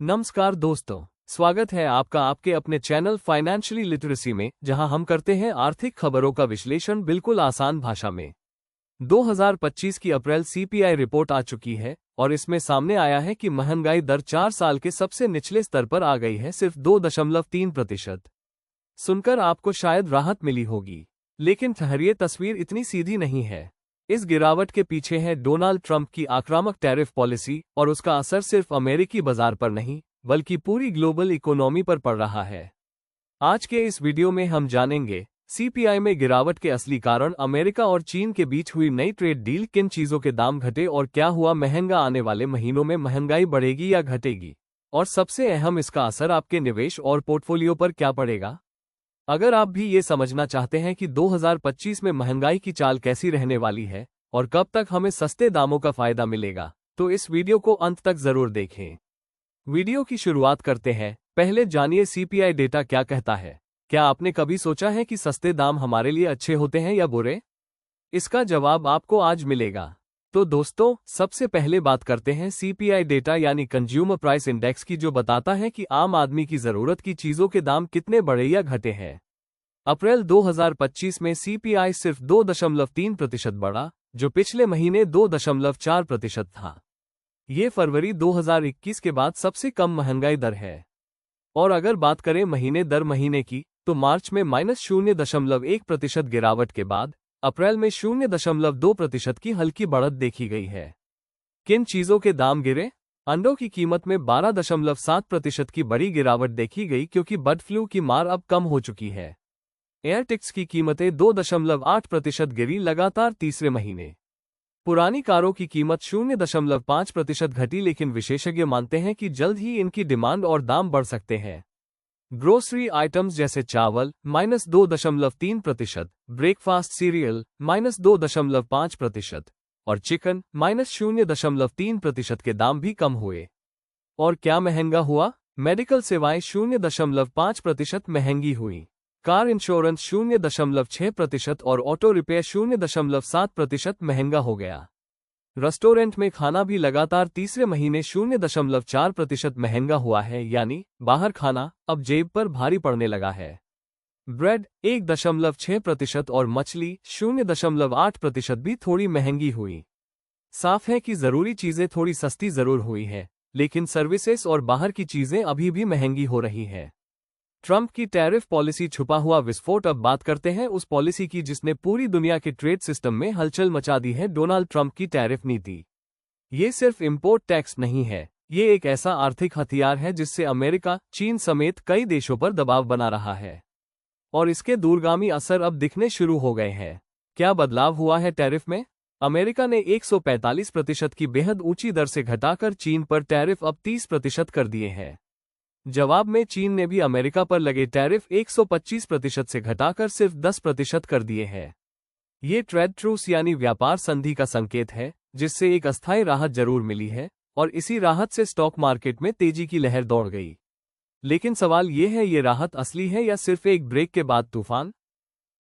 नमस्कार दोस्तों, स्वागत है आपका आपके अपने चैनल फाइनेंशियली लिटरेसी में, जहां हम करते हैं आर्थिक खबरों का विश्लेषण बिल्कुल आसान भाषा में। 2025 की अप्रैल सीपीआई रिपोर्ट आ चुकी है और इसमें सामने आया है कि महंगाई दर 4 साल के सबसे निचले स्तर पर आ गई है, सिर्फ 2.3%। सुनकर आपको शायद राहत मिली होगी, लेकिन ठहरिए, तस्वीर इतनी सीधी नहीं है। इस गिरावट के पीछे है डोनाल्ड ट्रंप की आक्रामक टैरिफ पॉलिसी और उसका असर सिर्फ अमेरिकी बाजार पर नहीं बल्कि पूरी ग्लोबल इकोनॉमी पर पड़ रहा है। आज के इस वीडियो में हम जानेंगे सीपीआई में गिरावट के असली कारण, अमेरिका और चीन के बीच हुई नई ट्रेड डील, किन चीजों के दाम घटे और क्या हुआ महंगा, आने वाले महीनों में महंगाई बढ़ेगी या घटेगी, और सबसे अहम, इसका असर आपके निवेश और पोर्टफोलियो पर क्या पड़ेगा। अगर आप भी ये समझना चाहते हैं कि 2025 में महंगाई की चाल कैसी रहने वाली है और कब तक हमें सस्ते दामों का फायदा मिलेगा, तो इस वीडियो को अंत तक जरूर देखें। वीडियो की शुरुआत करते हैं। पहले जानिए सीपीआई डेटा क्या कहता है। क्या आपने कभी सोचा है कि सस्ते दाम हमारे लिए अच्छे होते हैं या बुरे? इसका जवाब आपको आज मिलेगा। तो दोस्तों, सबसे पहले बात करते हैं सीपीआई डेटा यानी कंज्यूमर प्राइस इंडेक्स की, जो बताता है कि आम आदमी की जरूरत की चीजों के दाम कितने बढ़े या घटे हैं। अप्रैल 2025 में सीपीआई सिर्फ 2.3% बढ़ा, जो पिछले महीने 2.4% था। ये फरवरी 2021 के बाद सबसे कम महंगाई दर है। और अगर बात करें महीने दर महीने की, तो मार्च में -0.1% गिरावट के बाद अप्रैल में 0.2% की हल्की बढ़त देखी गई है। किन चीजों के दाम गिरे? अंडों की कीमत में 12.7% की बड़ी गिरावट देखी गई, क्योंकि बर्ड फ्लू की मार अब कम हो चुकी है। एयर टिकट्स की कीमतें 2.8% गिरी, लगातार तीसरे महीने। पुरानी कारों की कीमत 0.5% घटी, लेकिन विशेषज्ञ मानते हैं कि जल्द ही इनकी डिमांड और दाम बढ़ सकते हैं। ग्रोसरी आइटम्स जैसे चावल -2.3%, ब्रेकफास्ट सीरियल -2.5% और चिकन -0.3% के दाम भी कम हुए। और क्या महंगा हुआ? मेडिकल सेवाएं 0.5% महंगी हुई। कार इंश्योरेंस 0.6% और ऑटो रिपेयर 0.7% महंगा हो गया। रेस्टोरेंट में खाना भी लगातार तीसरे महीने 0.4% महंगा हुआ है, यानी बाहर खाना अब जेब पर भारी पड़ने लगा है। ब्रेड 1.6% और मछली 0.8% भी थोड़ी महंगी हुई। साफ है कि जरूरी चीजें थोड़ी सस्ती जरूर हुई है, लेकिन सर्विसेज और बाहर की चीजें अभी भी महंगी हो रही हैं। ट्रंप की टैरिफ पॉलिसी, छुपा हुआ विस्फोट। अब बात करते हैं उस पॉलिसी की जिसने पूरी दुनिया के ट्रेड सिस्टम में हलचल मचा दी है, डोनाल्ड ट्रंप की टैरिफ नीति। ये सिर्फ इंपोर्ट टैक्स नहीं है, ये एक ऐसा आर्थिक हथियार है जिससे अमेरिका, चीन समेत कई देशों पर दबाव बना रहा है। और इसके दूरगामी असर अब दिखने शुरू हो गए हैं। क्या बदलाव हुआ है टैरिफ में? अमेरिका ने 145% की बेहद ऊंची दर से घटाकर चीन पर टैरिफ अब 30% कर दिए हैं। जवाब में चीन ने भी अमेरिका पर लगे टैरिफ 125% से घटाकर सिर्फ 10% कर दिए हैं। ये ट्रेड ट्रूस यानी व्यापार संधि का संकेत है, जिससे एक अस्थायी राहत जरूर मिली है, और इसी राहत से स्टॉक मार्केट में तेजी की लहर दौड़ गई। लेकिन सवाल ये है, ये राहत असली है या सिर्फ एक ब्रेक के बाद तूफान?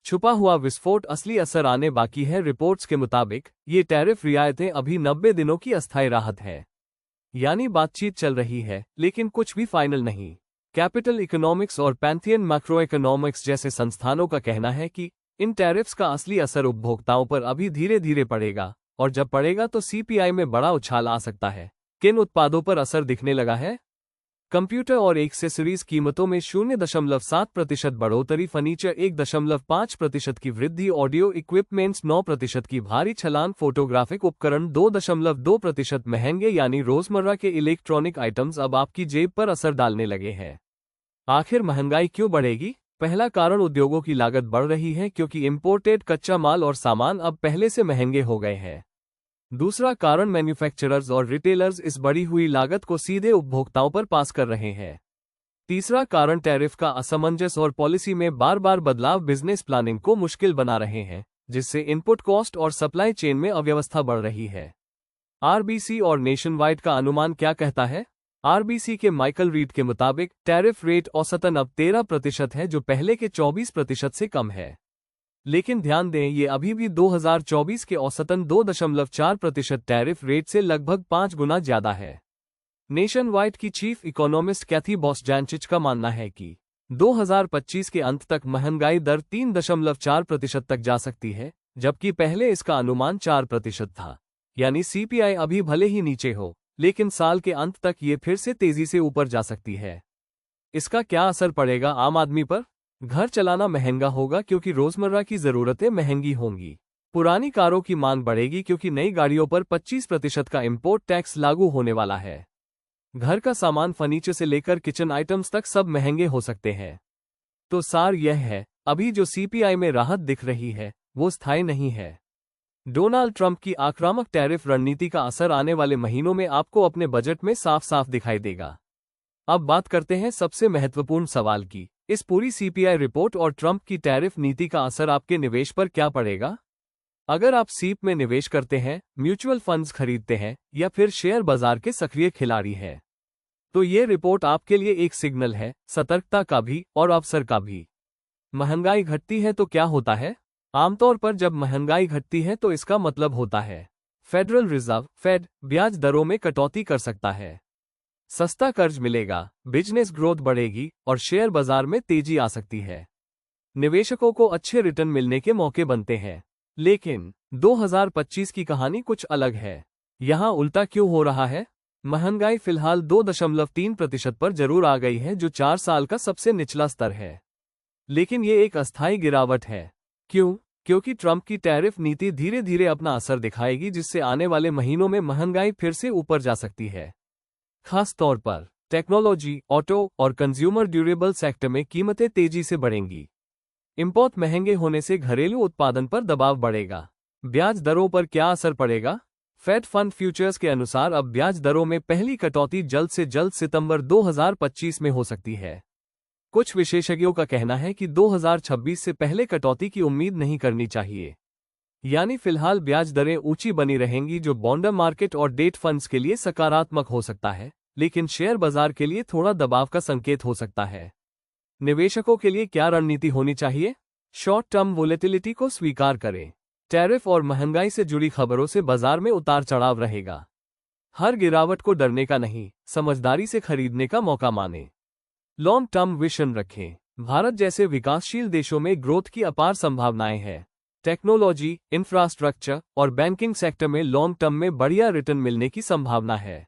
छुपा हुआ विस्फोट, असली असर आने बाकी है। रिपोर्ट्स के मुताबिक ये टैरिफ रियायतें अभी 90 दिनों की अस्थायी राहत है, यानी बातचीत चल रही है लेकिन कुछ भी फाइनल नहीं। कैपिटल इकोनॉमिक्स और पैंथियन मैक्रो इकोनॉमिक्स जैसे संस्थानों का कहना है कि इन टैरिफ्स का असली असर उपभोक्ताओं पर अभी धीरे धीरे पड़ेगा, और जब पड़ेगा तो सीपीआई में बड़ा उछाल आ सकता है। किन उत्पादों पर असर दिखने लगा है? कंप्यूटर और एक्सेसरीज कीमतों में 0.7% बढ़ोतरी, फर्नीचर 1.5% की वृद्धि, ऑडियो इक्विपमेंट्स 9% की भारी छलांग, फोटोग्राफिक उपकरण 2.2% महंगे, यानी रोजमर्रा के इलेक्ट्रॉनिक आइटम्स अब आपकी जेब पर असर डालने लगे हैं। आखिर महंगाई क्यों बढ़ेगी? पहला कारण, उद्योगों की लागत बढ़ रही है, क्योंकि इंपोर्टेड कच्चा माल और सामान अब पहले से महंगे हो गए हैं। दूसरा कारण, मैन्युफैक्चरर्स और रिटेलर्स इस बढ़ी हुई लागत को सीधे उपभोक्ताओं पर पास कर रहे हैं। तीसरा कारण, टैरिफ का असमंजस और पॉलिसी में बार बार बदलाव बिजनेस प्लानिंग को मुश्किल बना रहे हैं, जिससे इनपुट कॉस्ट और सप्लाई चेन में अव्यवस्था बढ़ रही है। आरबीसी और नेशनवाइड का अनुमान क्या कहता है? आरबीसी के माइकल रीड के मुताबिक टैरिफ रेट औसतन अब 13% है, जो पहले के 24% से कम है। लेकिन ध्यान दें, ये अभी भी 2024 के औसतन 2.4% टैरिफ रेट से लगभग 5 गुना ज्यादा है। नेशन वाइड की चीफ इकोनॉमिस्ट कैथी बॉसजैनचिच का मानना है कि 2025 के अंत तक महंगाई दर 3.4% तक जा सकती है, जबकि पहले इसका अनुमान 4% था। यानी सीपीआई अभी भले ही नीचे हो, लेकिन साल के अंत तक ये फिर से तेजी से ऊपर जा सकती है। इसका क्या असर पड़ेगा आम आदमी पर? घर चलाना महंगा होगा क्योंकि रोजमर्रा की जरूरतें महंगी होंगी। पुरानी कारों की मांग बढ़ेगी क्योंकि नई गाड़ियों पर 25% का इंपोर्ट टैक्स लागू होने वाला है। घर का सामान फर्नीचर से लेकर किचन आइटम्स तक सब महंगे हो सकते हैं। तो सार यह है, अभी जो सीपीआई में राहत दिख रही है वो स्थायी नहीं है। डोनाल्ड ट्रंप की आक्रामक टैरिफ रणनीति का असर आने वाले महीनों में आपको अपने बजट में साफ साफ दिखाई देगा। अब बात करते हैं सबसे महत्वपूर्ण सवाल की, इस पूरी सीपीआई रिपोर्ट और ट्रंप की टैरिफ नीति का असर आपके निवेश पर क्या पड़ेगा? अगर आप सीप में निवेश करते हैं, म्यूचुअल फंड्स खरीदते हैं या फिर शेयर बाजार के सक्रिय खिलाड़ी हैं, तो ये रिपोर्ट आपके लिए एक सिग्नल है, सतर्कता का भी और अवसर का भी। महंगाई घटती है तो क्या होता है? आमतौर पर जब महंगाई घटती है तो इसका मतलब होता है फेडरल रिजर्व फेड ब्याज दरों में कटौती कर सकता है, सस्ता कर्ज मिलेगा, बिजनेस ग्रोथ बढ़ेगी और शेयर बाजार में तेजी आ सकती है। निवेशकों को अच्छे रिटर्न मिलने के मौके बनते हैं। लेकिन 2025 की कहानी कुछ अलग है। यहां उल्टा क्यों हो रहा है? महंगाई फिलहाल 2.3% पर जरूर आ गई है, जो 4 साल का सबसे निचला स्तर है। लेकिन ये एक अस्थायी गिरावट है। क्यों? क्योंकि ट्रंप की टैरिफ नीति धीरे धीरे अपना असर दिखाएगी, जिससे आने वाले महीनों में महंगाई फिर से ऊपर जा सकती है। खास तौर पर टेक्नोलॉजी, ऑटो और कंज्यूमर ड्यूरेबल सेक्टर में कीमतें तेजी से बढ़ेंगी। इंपोर्ट महंगे होने से घरेलू उत्पादन पर दबाव बढ़ेगा। ब्याज दरों पर क्या असर पड़ेगा? फेड फंड फ्यूचर्स के अनुसार अब ब्याज दरों में पहली कटौती जल्द से जल्द सितंबर 2025 में हो सकती है। कुछ विशेषज्ञों का कहना है कि 2026 से पहले कटौती की उम्मीद नहीं करनी चाहिए। यानी फिलहाल ब्याज दरें ऊंची बनी रहेंगी, जो बॉन्ड मार्केट और डेट फंड्स के लिए सकारात्मक हो सकता है, लेकिन शेयर बाजार के लिए थोड़ा दबाव का संकेत हो सकता है। निवेशकों के लिए क्या रणनीति होनी चाहिए? शॉर्ट टर्म वोलेटिलिटी को स्वीकार करें। टैरिफ और महंगाई से जुड़ी खबरों से बाजार में उतार चढ़ाव रहेगा। हर गिरावट को डरने का नहीं, समझदारी से खरीदने का मौका माने। लॉन्ग टर्म विजन रखें। भारत जैसे विकासशील देशों में ग्रोथ की अपार संभावनाएं हैं। टेक्नोलॉजी, इंफ्रास्ट्रक्चर और बैंकिंग सेक्टर में लॉन्ग टर्म में बढ़िया रिटर्न मिलने की संभावना है।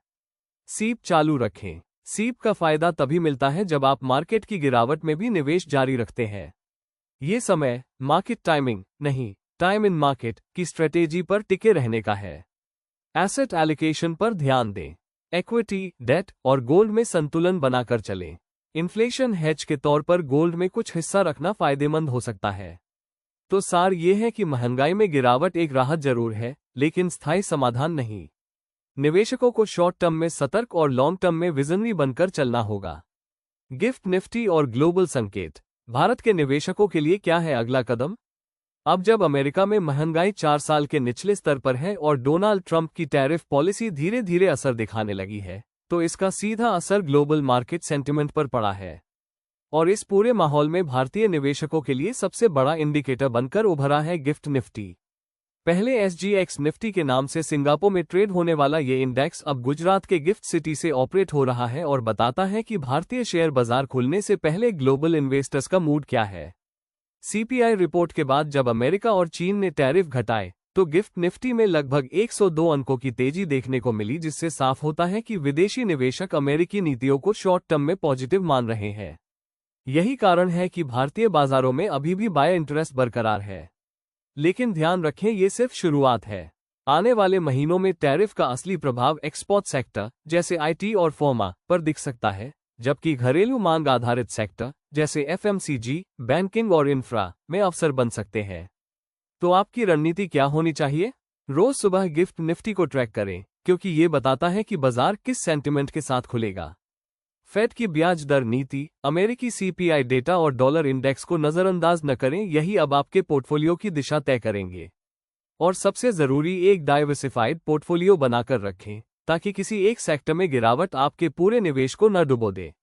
सीप चालू रखें। सीप का फायदा तभी मिलता है जब आप मार्केट की गिरावट में भी निवेश जारी रखते हैं। ये समय मार्केट टाइमिंग नहीं, टाइम इन मार्केट की स्ट्रेटेजी पर टिके रहने का है। एसेट एलोकेशन पर ध्यान दें। इक्विटी, डेट और गोल्ड में संतुलन बनाकर चलें। इन्फ्लेशन हेज के तौर पर गोल्ड में कुछ हिस्सा रखना फायदेमंद हो सकता है। तो सार ये है कि महंगाई में गिरावट एक राहत जरूर है, लेकिन स्थायी समाधान नहीं। निवेशकों को शॉर्ट टर्म में सतर्क और लॉन्ग टर्म में विजनरी बनकर चलना होगा। गिफ्ट निफ्टी और ग्लोबल संकेत। भारत के निवेशकों के लिए क्या है अगला कदम? अब जब अमेरिका में महंगाई 4 साल के निचले स्तर पर है और डोनाल्ड ट्रंप की टैरिफ पॉलिसी धीरे धीरे असर दिखाने लगी है, तो इसका सीधा असर ग्लोबल मार्केट सेंटिमेंट पर पड़ा है। और इस पूरे माहौल में भारतीय निवेशकों के लिए सबसे बड़ा इंडिकेटर बनकर उभरा है गिफ्ट निफ्टी। पहले SGX निफ्टी के नाम से सिंगापुर में ट्रेड होने वाला ये इंडेक्स अब गुजरात के गिफ्ट सिटी से ऑपरेट हो रहा है और बताता है कि भारतीय शेयर बाजार खुलने से पहले ग्लोबल इन्वेस्टर्स का मूड क्या है। सीपीआई रिपोर्ट के बाद जब अमेरिका और चीन ने टैरिफ घटाए, तो गिफ्ट निफ्टी में लगभग 102 अंकों की तेजी देखने को मिली, जिससे साफ होता है कि विदेशी निवेशक अमेरिकी नीतियों को शॉर्ट टर्म में पॉजिटिव मान रहे हैं। यही कारण है कि भारतीय बाजारों में अभी भी बाय इंटरेस्ट बरकरार है। लेकिन ध्यान रखें, ये सिर्फ शुरुआत है। आने वाले महीनों में टैरिफ का असली प्रभाव एक्सपोर्ट सेक्टर जैसे IT और फार्मा पर दिख सकता है, जबकि घरेलू मांग आधारित सेक्टर जैसे FMCG, बैंकिंग और इंफ्रा में अवसर बन सकते हैं। तो आपकी रणनीति क्या होनी चाहिए? रोज सुबह गिफ्ट निफ्टी को ट्रैक करें, क्योंकि ये बताता है कि बाजार किस सेंटिमेंट के साथ खुलेगा। फेड की ब्याज दर नीति, अमेरिकी CPI डेटा और डॉलर इंडेक्स को नजरअंदाज न करें, यही अब आपके पोर्टफोलियो की दिशा तय करेंगे। और सबसे जरूरी, एक डाइवर्सिफाइड पोर्टफोलियो बनाकर रखें, ताकि किसी एक सेक्टर में गिरावट आपके पूरे निवेश को न डुबो दे।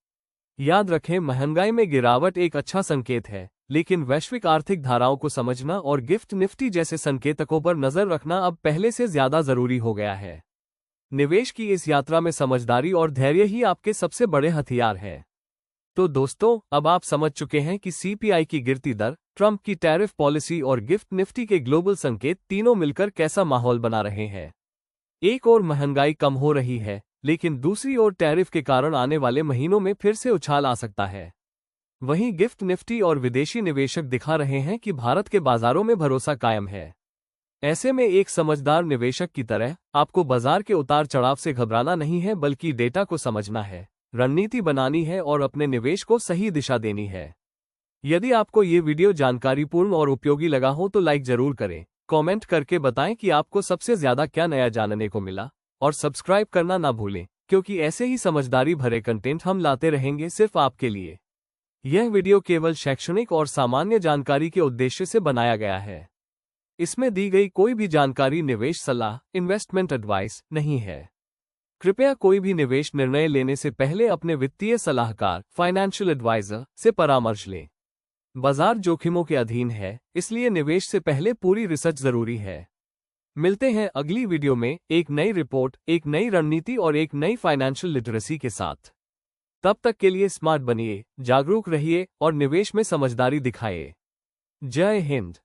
याद रखें, महंगाई में गिरावट एक अच्छा संकेत है, लेकिन वैश्विक आर्थिक धाराओं को समझना और गिफ्ट निफ्टी जैसे संकेतकों पर नजर रखना अब पहले से ज्यादा जरूरी हो गया है। निवेश की इस यात्रा में समझदारी और धैर्य ही आपके सबसे बड़े हथियार हैं। तो दोस्तों, अब आप समझ चुके हैं कि सीपीआई की गिरती दर, ट्रंप की टैरिफ पॉलिसी और गिफ्ट निफ्टी के ग्लोबल संकेत तीनों मिलकर कैसा माहौल बना रहे हैं। एक ओर महंगाई कम हो रही है, लेकिन दूसरी ओर टैरिफ के कारण आने वाले महीनों में फिर से उछाल आ सकता है। वहीं गिफ्ट निफ्टी और विदेशी निवेशक दिखा रहे हैं कि भारत के बाजारों में भरोसा कायम है। ऐसे में एक समझदार निवेशक की तरह आपको बाजार के उतार चढ़ाव से घबराना नहीं है, बल्कि डेटा को समझना है, रणनीति बनानी है और अपने निवेश को सही दिशा देनी है। यदि आपको ये वीडियो जानकारीपूर्ण और उपयोगी लगा हो तो लाइक जरूर करें, कमेंट करके बताएं कि आपको सबसे ज्यादा क्या नया जानने को मिला, और सब्सक्राइब करना ना भूलें, क्योंकि ऐसे ही समझदारी भरे कंटेंट हम लाते रहेंगे सिर्फ आपके लिए। यह वीडियो केवल शैक्षणिक और सामान्य जानकारी के उद्देश्य से बनाया गया है। इसमें दी गई कोई भी जानकारी निवेश सलाह, इन्वेस्टमेंट एडवाइस नहीं है। कृपया कोई भी निवेश निर्णय लेने से पहले अपने वित्तीय सलाहकार, फाइनेंशियल एडवाइजर से परामर्श लें। बाजार जोखिमों के अधीन है, इसलिए निवेश से पहले पूरी रिसर्च जरूरी है। मिलते हैं अगली वीडियो में एक नई रिपोर्ट, एक नई रणनीति और एक नई फाइनेंशियल लिटरेसी के साथ। तब तक के लिए स्मार्ट बनिए, जागरूक रहिए और निवेश में समझदारी दिखाइए। जय हिंद।